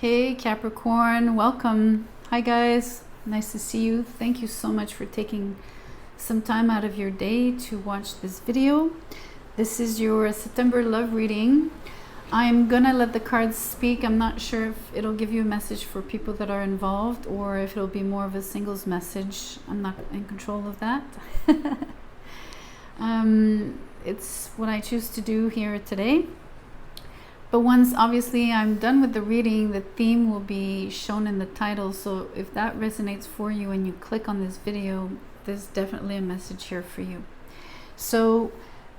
Hey Capricorn, welcome. Hi guys, nice to see you. Thank you so much for taking some time out of your day to watch this video. This is your September love reading. I'm gonna let the cards speak. I'm not sure if it'll give you a message for people that are involved or if it'll be more of a singles message. I'm not in control of that. It's what I choose to do here today. But once obviously I'm done with the reading, the theme will be shown in the title. So if that resonates for you and you click on this video, there's definitely a message here for you. So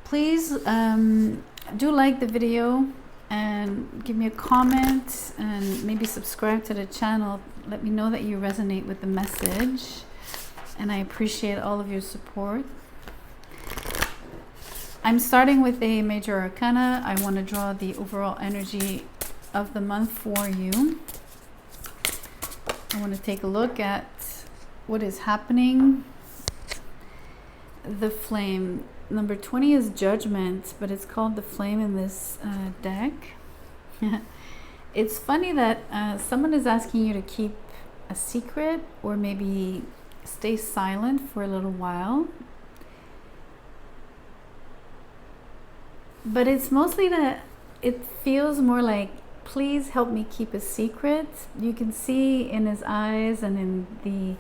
please do like the video and give me a comment and maybe subscribe to the channel. Let me know that you resonate with the message, and I appreciate all of your support. I'm starting with a major arcana. I want to draw the overall energy of the month for you. I want to take a look at what is happening. The flame. Number 20 is judgment, but it's called the flame in this deck. It's funny that someone is asking you to keep a secret or maybe stay silent for a little while. But it's mostly that it feels more like, please help me keep a secret. You can see in his eyes and in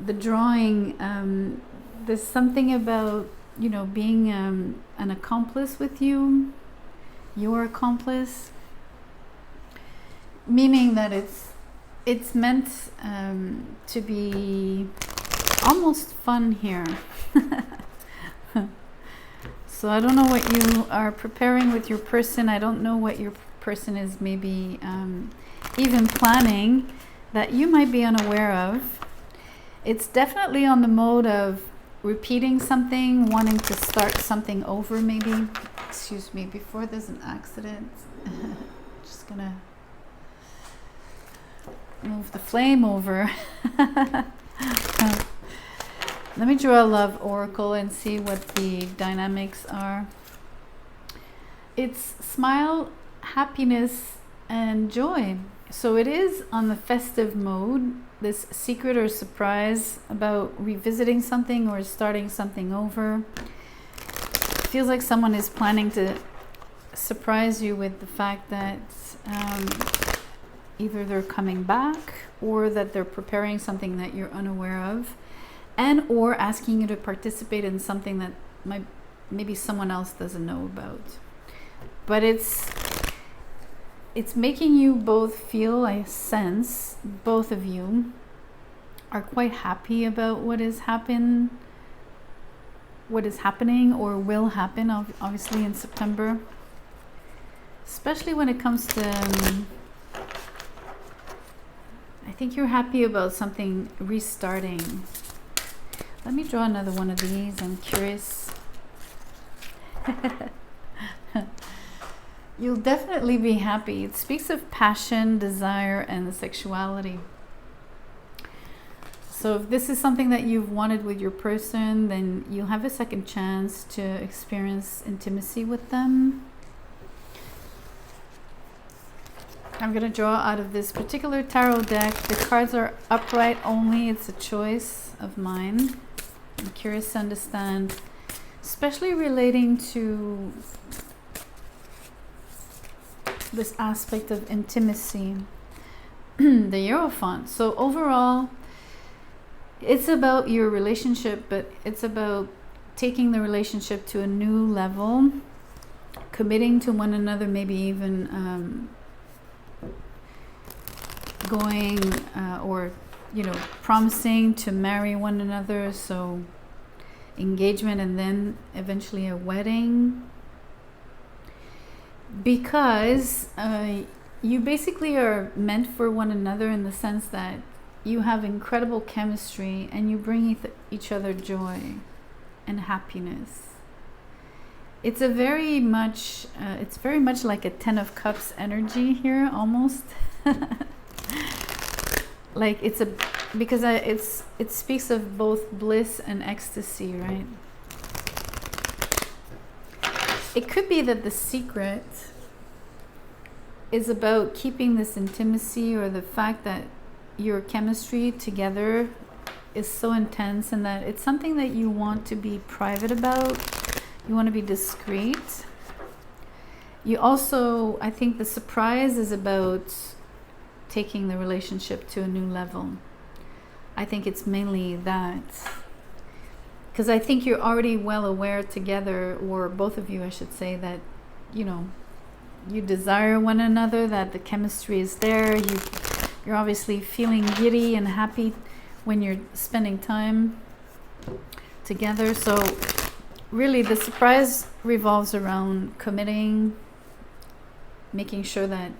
the drawing, there's something about, you know, being an accomplice with you, your accomplice, meaning that it's meant to be almost fun here. So I don't know what you are preparing with your person. I don't know what your person is maybe even planning that you might be unaware of. It's definitely on the mode of repeating something, wanting to start something over maybe. Excuse me, before there's an accident. Just gonna move the flame over. Let me draw a love oracle and see what the dynamics are. It's smile, happiness, and joy. So it is on the festive mode, this secret or surprise about revisiting something or starting something over. It feels like someone is planning to surprise you with the fact that either they're coming back or that they're preparing something that you're unaware of, and or asking you to participate in something that maybe someone else doesn't know about. But it's making you both feel, I sense, both of you are quite happy about what is happening or will happen, obviously in September. Especially when it comes to, I think you're happy about something restarting. Let me draw another one of these. I'm curious. You'll definitely be happy. It speaks of passion, desire, and sexuality. So if this is something that you've wanted with your person, then you'll have a second chance to experience intimacy with them. I'm going to draw out of this particular tarot deck. The cards are upright only. It's a choice of mine. I'm curious to understand, especially relating to this aspect of intimacy. The Hierophant. So overall, it's about your relationship, but it's about taking the relationship to a new level, committing to one another, maybe even going or, you know, promising to marry one another. So engagement and then eventually a wedding, because you basically are meant for one another in the sense that you have incredible chemistry and you bring each other joy and happiness. It's very much like a 10 of Cups energy here, almost. Like it speaks of both bliss and ecstasy, right? It could be that the secret is about keeping this intimacy, or the fact that your chemistry together is so intense, and that it's something that you want to be private about. You want to be discreet. You also, I think the surprise is about taking the relationship to a new level. I think it's mainly that. Because I think you're already well aware together, or both of you, I should say, that, you know, you desire one another, that the chemistry is there. You're obviously feeling giddy and happy when you're spending time together. So really the surprise revolves around committing, making sure that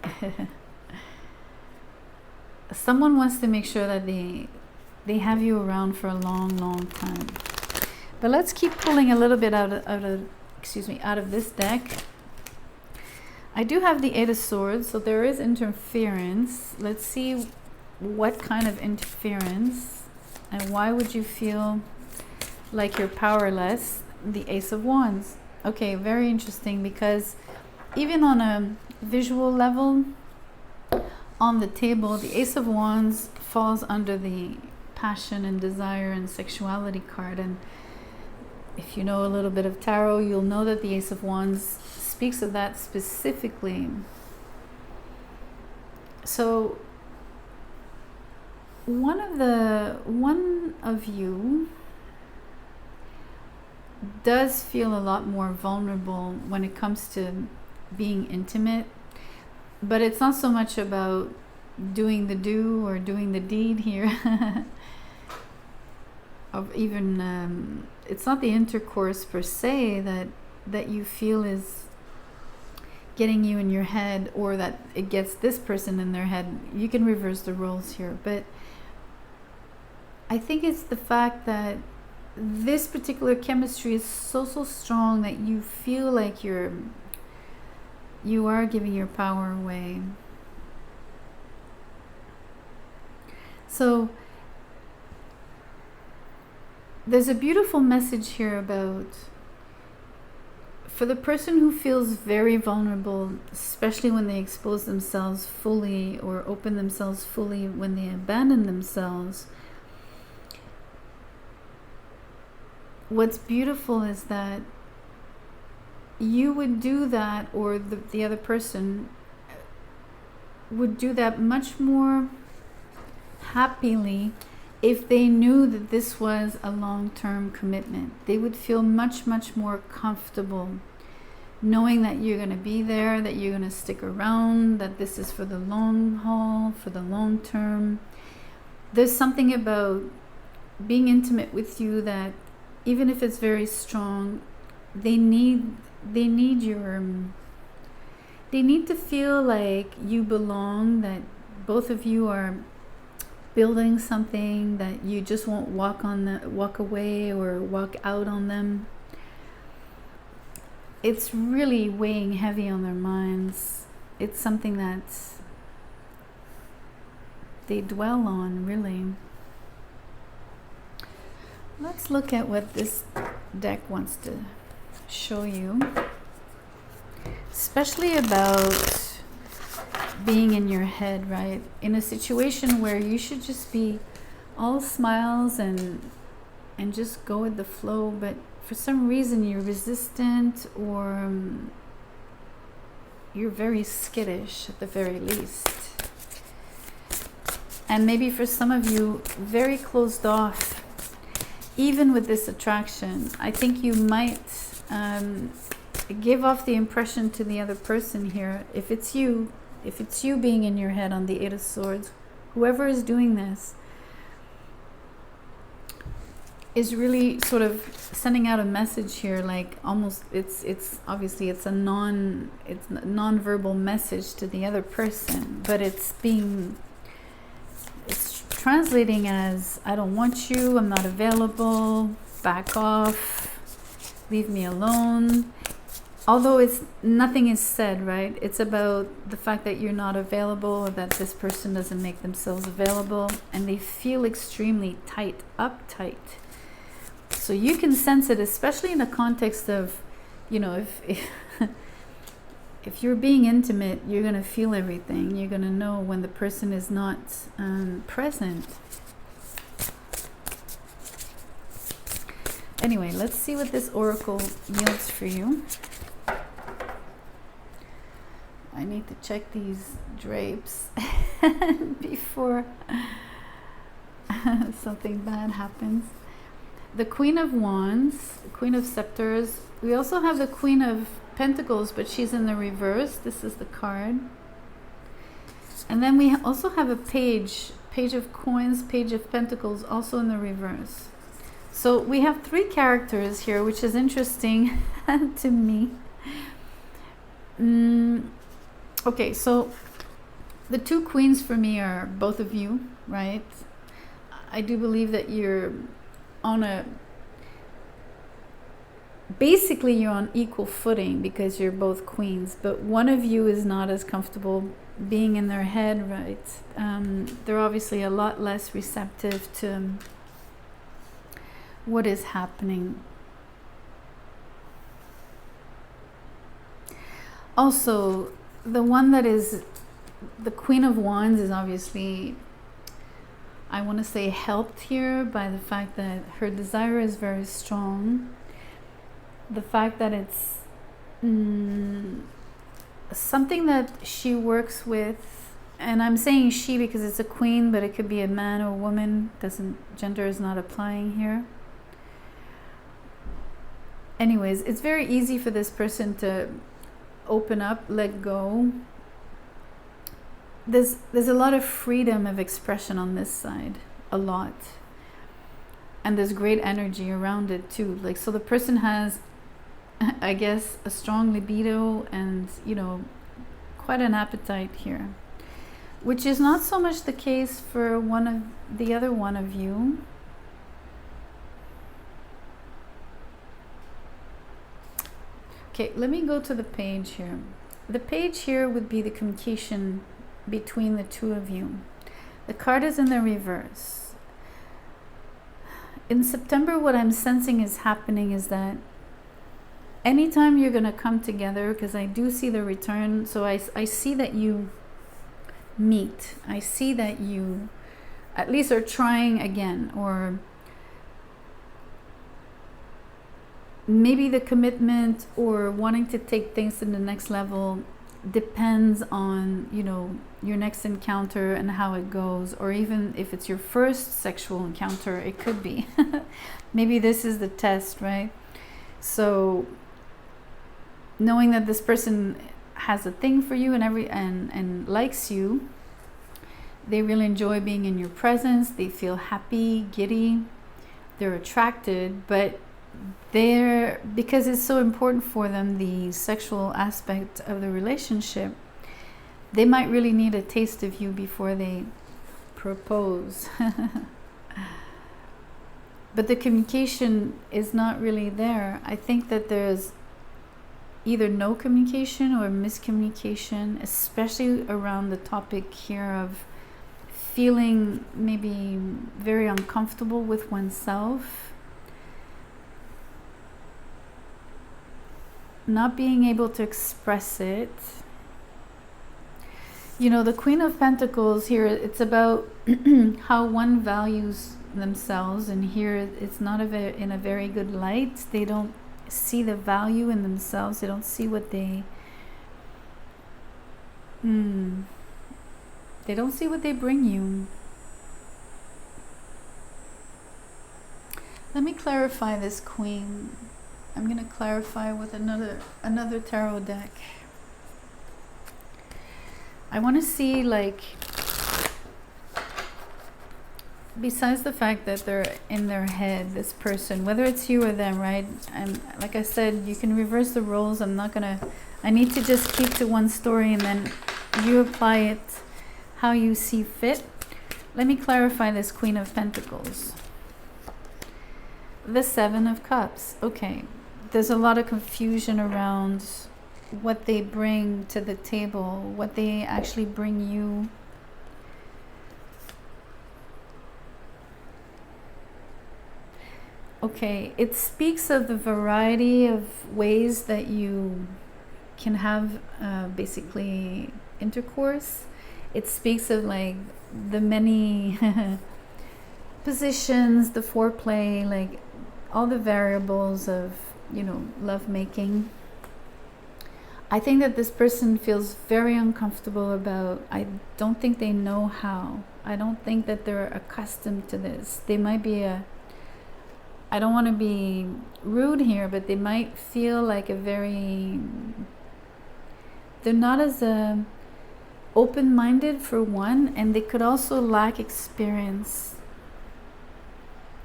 someone wants to make sure that they have you around for a long time. But let's keep pulling a little bit out of this deck. I do have the Eight of Swords, so there is interference. Let's see what kind of interference, and why would you feel like you're powerless? The Ace of Wands. Okay, very interesting, because even on a visual level on the table, the Ace of Wands falls under the passion and desire and sexuality card. And if you know a little bit of tarot, you'll know that the Ace of Wands speaks of that specifically. So one of you does feel a lot more vulnerable when it comes to being intimate, but it's not so much about doing the do or doing the deed here. Of even it's not the intercourse per se that you feel is getting you in your head, or that it gets this person in their head. You can reverse the roles here, but I think it's the fact that this particular chemistry is so strong that you feel like you are giving your power away. So there's a beautiful message here about, for the person who feels very vulnerable, especially when they expose themselves fully or open themselves fully, when they abandon themselves, what's beautiful is that you would do that, or the other person would do that much more happily if they knew that this was a long-term commitment. They would feel much more comfortable knowing that you're going to be there, that you're going to stick around, that this is for the long haul, for the long term. There's something about being intimate with you that, even if it's very strong, they need to feel like you belong, that both of you are building something, that you just won't walk away or walk out on them. It's really weighing heavy on their minds. It's something that they dwell on, really. Let's look at what this deck wants to show you, especially about being in your head, right? In a situation where you should just be all smiles and just go with the flow, but for some reason you're resistant, or you're very skittish at the very least. And maybe for some of you, very closed off, even with this attraction. I think you might give off the impression to the other person here, if it's you being in your head on the Eight of Swords, whoever is doing this is really sort of sending out a message here, like almost it's obviously it's a non-verbal message to the other person, but it's translating as, I don't want you, I'm not available, back off, leave me alone. Although nothing is said, right? It's about the fact that you're not available, or that this person doesn't make themselves available, and they feel extremely uptight. So you can sense it, especially in the context of, if if you're being intimate, you're going to feel everything. You're going to know when the person is not present. Anyway, let's see what this oracle yields for you. I need to check these drapes before something bad happens. The Queen of Wands, the Queen of Scepters. We also have the Queen of Pentacles, but she's in the reverse. This is the card. And then we also have a Page of Coins, Page of Pentacles, also in the reverse. So we have 3 characters here, which is interesting to me. Okay, so the 2 queens for me are both of you, right? I do believe that you're on basically you're on equal footing because you're both queens, but one of you is not as comfortable being in their head, right? They're obviously a lot less receptive to what is happening. Also, the one that is the Queen of Wands is obviously, I want to say, helped here by the fact that her desire is very strong. The fact that it's something that she works with, and I'm saying she because it's a queen, but it could be a man or a woman. Gender is not applying here. Anyways, it's very easy for this person to open up, let go. There's a lot of freedom of expression on this side, a lot. And there's great energy around it too. Like, so the person has, I guess, a strong libido and, you know, quite an appetite here, which is not so much the case for the other one of you. Okay, let me go to the page here. The page here would be the communication between the 2 of you. The card is in the reverse. In September, what I'm sensing is happening is that anytime you're going to come together, because I do see the return, so I see that you meet. I see that you at least are trying again, or maybe the commitment or wanting to take things to the next level depends on, you know, your next encounter and how it goes, or even if it's your first sexual encounter, it could be. Maybe this is the test, right? So knowing that this person has a thing for you and likes you, they really enjoy being in your presence, they feel happy, giddy, they're attracted, but because it's so important for them, the sexual aspect of the relationship, they might really need a taste of you before they propose. But the communication is not really there. I think that there's either no communication or miscommunication, especially around the topic here of feeling maybe very uncomfortable with oneself, not being able to express it. You know, the Queen of Pentacles here, it's about how one values themselves, and here it's not in a very good light. They don't see the value in themselves. They don't see what they don't see what they bring you. Let me clarify this Queen. I'm going to clarify with another tarot deck. I want to see, like, besides the fact that they're in their head, this person, whether it's you or them, right? And like I said, you can reverse the roles. I need to just keep to one story and then you apply it how you see fit. Let me clarify this Queen of Pentacles. The Seven of Cups. Okay. There's a lot of confusion around what they bring to the table, what they actually bring you. Okay, it speaks of the variety of ways that you can have basically intercourse. It speaks of like the many positions, the foreplay, like all the variables of, you know, love making. I think that this person feels very uncomfortable about, I don't think they know how. I don't think that they're accustomed to this. They might be I don't want to be rude here, but they might feel like they're not as open-minded for one, and they could also lack experience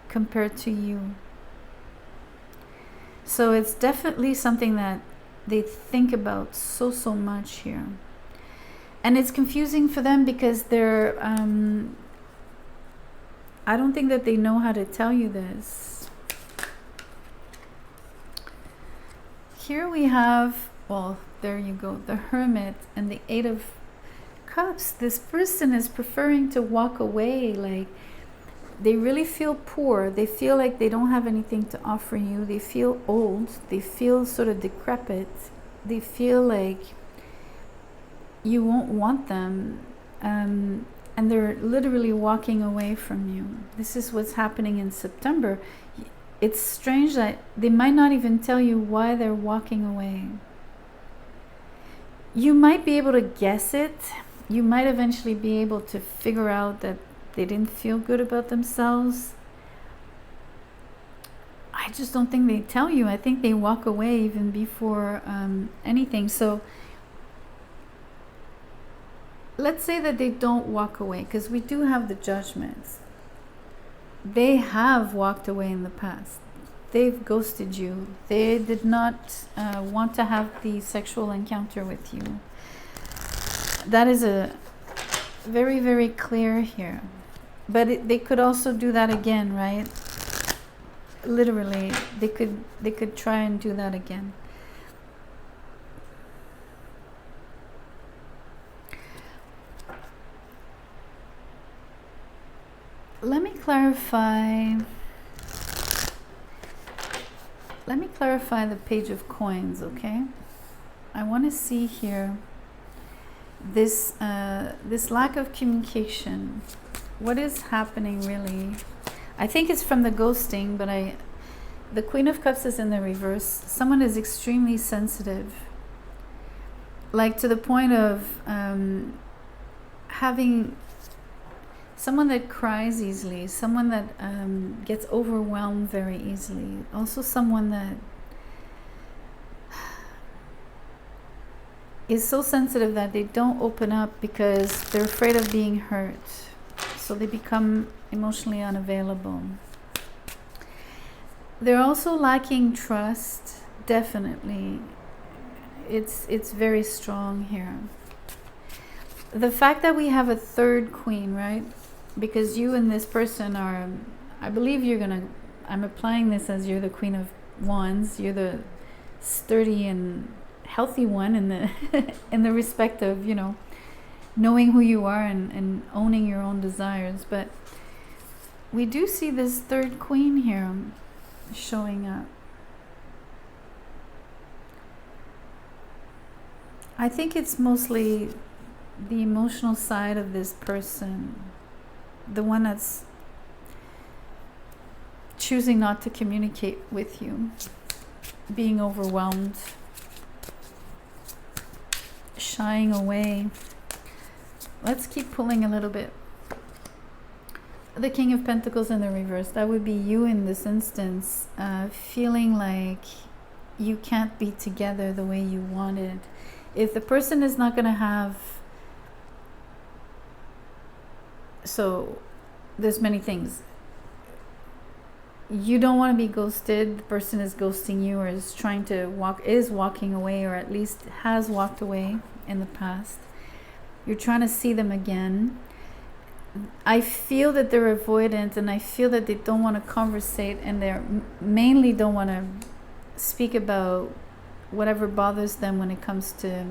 compared to you. So it's definitely something that they think about so much here. And it's confusing for them because they're, I don't think that they know how to tell you this. Here we have, well, there you go, the Hermit and the Eight of Cups. This person is preferring to walk away. Like, they really feel poor. They feel like they don't have anything to offer you. They feel old. They feel sort of decrepit. They feel like you won't want them. And they're literally walking away from you. This is what's happening in September. It's strange that they might not even tell you why they're walking away. You might be able to guess it. You might eventually be able to figure out that they didn't feel good about themselves. I just don't think they tell you. I think they walk away even before anything. So let's say that they don't walk away, because we do have the judgments. They have walked away in the past. They've ghosted you. They did not want to have the sexual encounter with you. That is a very, very clear here. But they could also do that again, right? Literally, they could try and do that again. Let me clarify the Page of Coins, okay? I want to see here this lack of communication. What is happening really? I think it's from the ghosting, but the Queen of Cups is in the reverse. Someone is extremely sensitive, like to the point of having someone that cries easily, someone that gets overwhelmed very easily. Also someone that is so sensitive that they don't open up because they're afraid of being hurt. So they become emotionally unavailable. They're also lacking trust, definitely. It's very strong here. The fact that we have a third queen, right? Because you and this person are, I believe I'm applying this as you're the Queen of Wands. You're the sturdy and healthy one in the in the respect of, you know, knowing who you are and owning your own desires. But we do see this third queen here showing up. I think it's mostly the emotional side of this person, the one that's choosing not to communicate with you, being overwhelmed, shying away. Let's keep pulling a little bit. The King of Pentacles in the reverse, that would be you in this instance, feeling like you can't be together the way you wanted. If the person is not going to have, so there's many things. You don't want to be ghosted. The person is ghosting you, or is walking away, or at least has walked away in the past. You're trying to see them again. I feel that they're avoidant, and I feel that they don't want to conversate, and they mainly don't want to speak about whatever bothers them when it comes to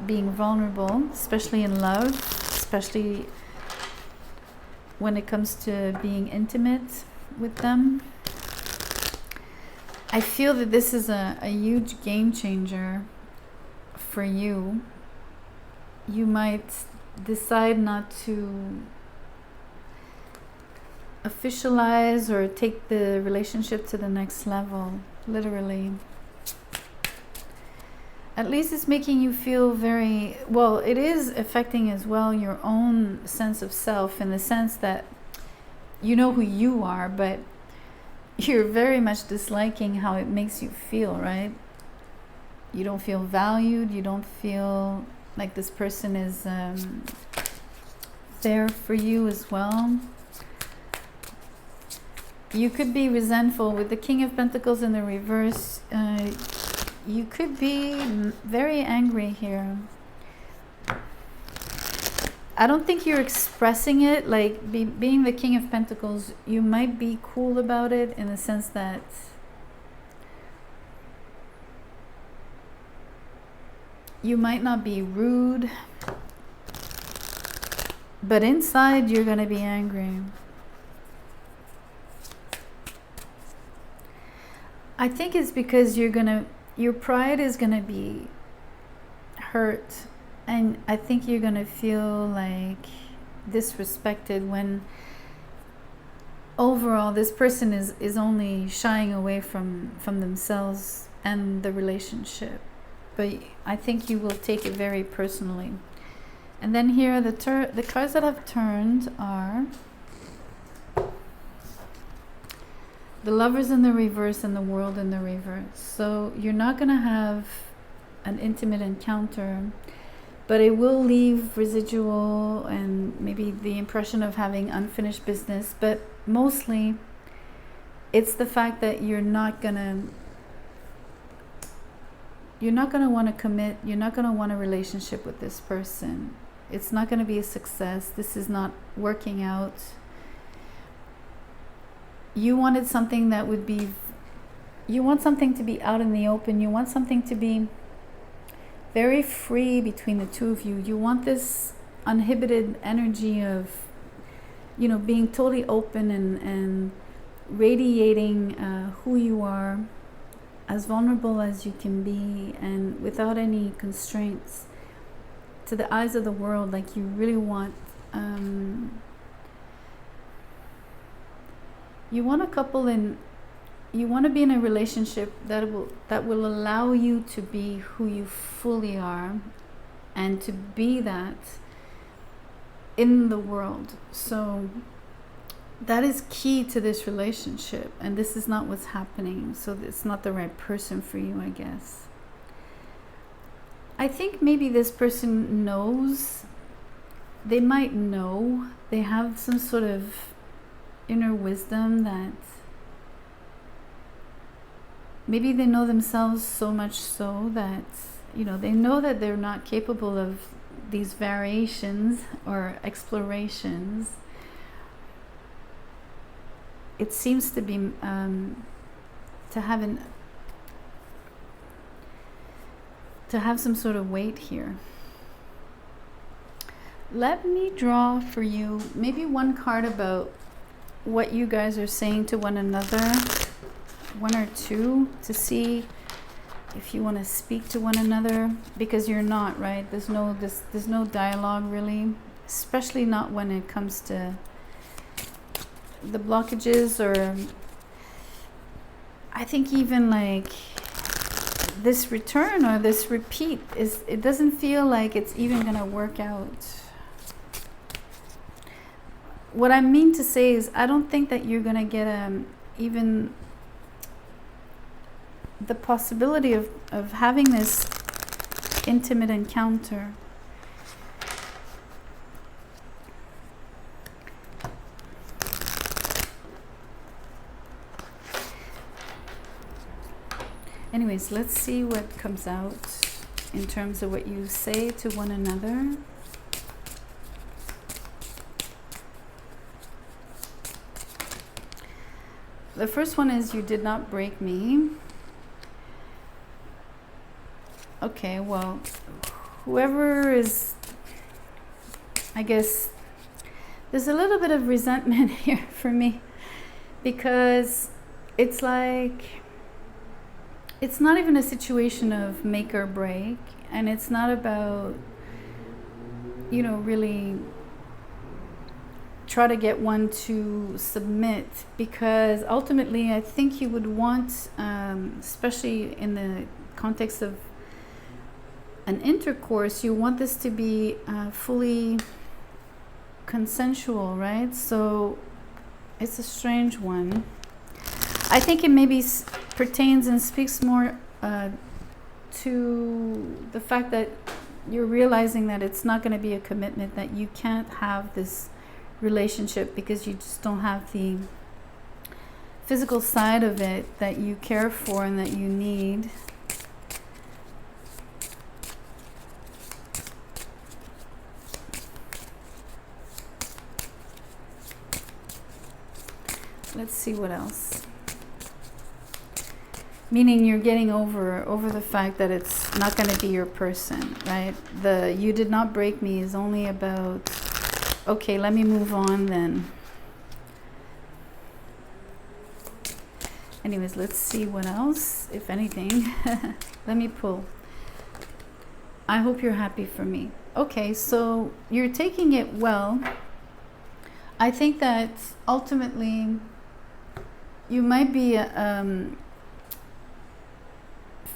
being vulnerable, especially in love, especially when it comes to being intimate with them. I feel that this is a huge game changer for you, you might decide not to officialize or take the relationship to the next level, literally. At least it's making you feel very, well, it is affecting as well your own sense of self, in the sense that you know who you are, but you're very much disliking how it makes you feel, right? You don't feel valued. You don't feel like this person is there for you as well. You could be resentful with the King of Pentacles in the reverse. You could be very angry here. I don't think you're expressing it. Like being the King of Pentacles, you might be cool about it in the sense that you might not be rude, but inside you're going to be angry. I think it's because your pride is going to be hurt, and I think you're going to feel like disrespected when overall this person is only shying away from themselves and the relationship. But I think you will take it very personally. And then here the cards that have turned are the Lovers in the reverse and the World in the reverse. So you're not going to have an intimate encounter, but it will leave residual and maybe the impression of having unfinished business. But mostly it's the fact that you're not going to want to commit. You're not going to want a relationship with this person. It's not going to be a success. This is not working out. You wanted something that would be, you want something to be out in the open. You want something to be very free between the two of you. You want this uninhibited energy of, being totally open and radiating who you are, as vulnerable as you can be, and without any constraints to the eyes of the world. Like you really want, you want a couple, and you want to be in a relationship that will allow you to be who you fully are, and to be that in the world. So that is key to this relationship, and this is not what's happening. So it's not the right person for you, I guess. I think maybe this person knows, they might know, they have some sort of inner wisdom that maybe they know themselves so much so that, they know that they're not capable of these variations or explorations. It seems to be to have some sort of weight here. Let me draw for you maybe one card about what you guys are saying to one another, one or two, to see if you want to speak to one another, because you're not, right? There's no dialogue really, especially not when it comes to the blockages, or I think even like this return or this repeat it doesn't feel like it's even gonna work out. What I mean to say is, I don't think that you're gonna get even the possibility of having this intimate encounter. Anyways, let's see what comes out in terms of what you say to one another. The first one is, you did not break me. Okay, well, whoever is, I guess, there's a little bit of resentment here for me, because it's like, it's not even a situation of make or break. And it's not about, really try to get one to submit, because ultimately I think you would want, especially in the context of an intercourse, you want this to be fully consensual, right? So it's a strange one. I think it maybe pertains and speaks more to the fact that you're realizing that it's not going to be a commitment, that you can't have this relationship because you just don't have the physical side of it that you care for and that you need. Let's see what else. Meaning you're getting over the fact that it's not going to be your person, right? The "you did not break me" is only about, okay, let me move on then. Anyways, let's see what else, if anything. Let me pull. I hope you're happy for me. Okay, so you're taking it well. I think that ultimately you might be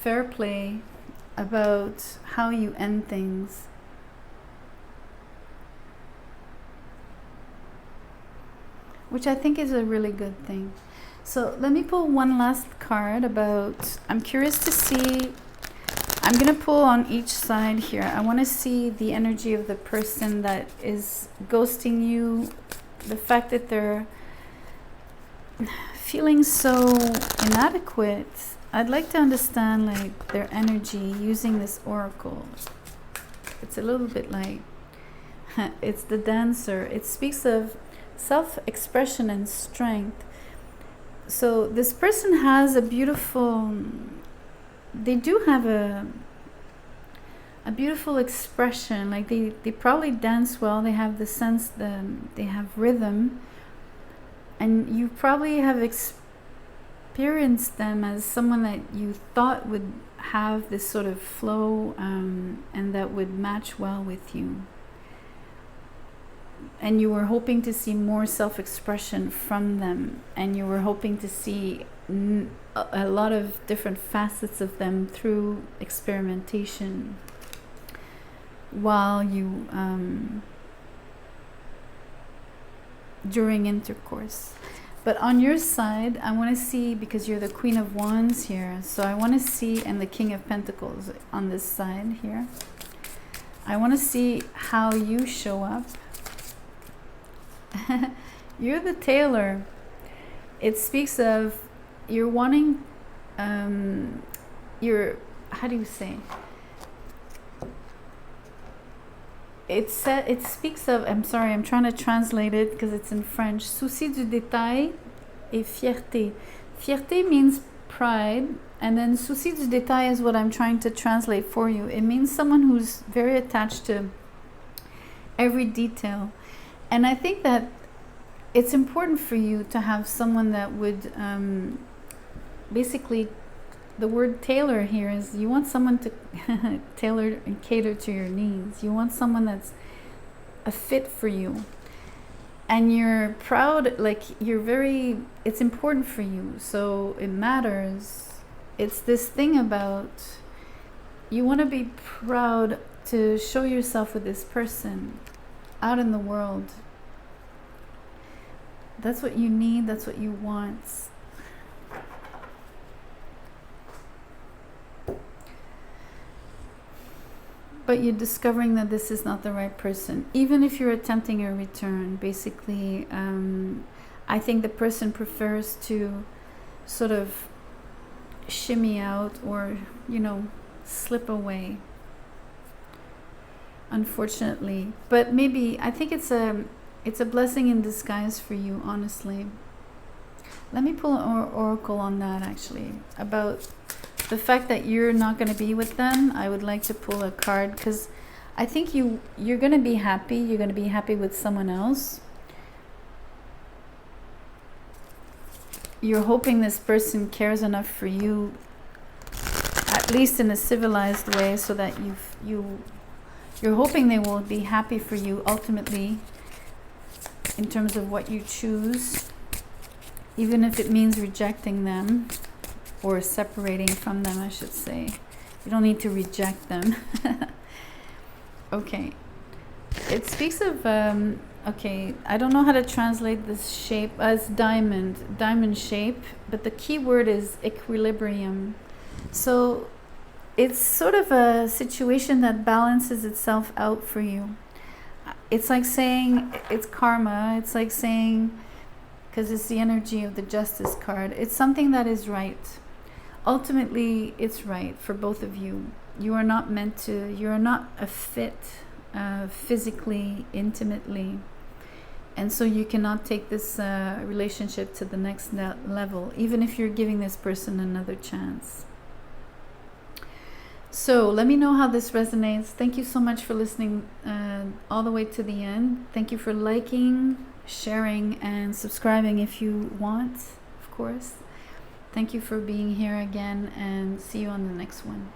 fair play about how you end things. Which I think is a really good thing. So let me pull one last card about, I'm curious to see, I'm going to pull on each side here. I want to see the energy of the person that is ghosting you, the fact that they're feeling so inadequate. I'd like to understand like their energy using this oracle. It's a little bit like, it's the dancer. It speaks of self-expression and strength. So this person has a beautiful, they do have a beautiful expression. Like they probably dance well. They have the sense that they have rhythm. And you probably have experienced them as someone that you thought would have this sort of flow and that would match well with you. And you were hoping to see more self-expression from them, and you were hoping to see a lot of different facets of them through experimentation while you during intercourse. But on your side, I want to see, because you're the Queen of Wands here, so I want to see, and the King of Pentacles on this side here, I want to see how you show up. You're the tailor. It speaks of you're wanting, you're, how do you say? It speaks of, I'm sorry, I'm trying to translate it because it's in French. Souci du détail et fierté. Fierté means pride, and then souci du détail is what I'm trying to translate for you. It means someone who's very attached to every detail. And I think that it's important for you to have someone that would basically, the word tailor here is you want someone to tailor and cater to your needs. You want someone that's a fit for you. And you're proud, like you're very, it's important for you. So it matters. It's this thing about, you want to be proud to show yourself with this person out in the world. That's what you need, that's what you want. But you're discovering that this is not the right person. Even if you're attempting a return, basically, I think the person prefers to sort of shimmy out or, slip away. Unfortunately. But maybe, I think it's a blessing in disguise for you, honestly. Let me pull an oracle on that, actually, about the fact that you're not going to be with them. I would like to pull a card because I think you're going to be happy. You're going to be happy with someone else. You're hoping this person cares enough for you. at least in a civilized way, so that you're hoping they will be happy for you ultimately in terms of what you choose, even if it means rejecting them or separating from them, I should say. You don't need to reject them. Okay. It speaks of, okay, I don't know how to translate this shape as diamond shape, but the key word is equilibrium. So it's sort of a situation that balances itself out for you. It's like saying, it's karma. It's like saying, because it's the energy of the Justice card, it's something that is right. Ultimately, it's right for both of you. You are not meant to, you are not a fit physically, intimately. And so you cannot take this relationship to the next level, even if you're giving this person another chance. So let me know how this resonates. Thank you so much for listening all the way to the end. Thank you for liking, sharing, and subscribing if you want, of course. Thank you for being here again, and see you on the next one.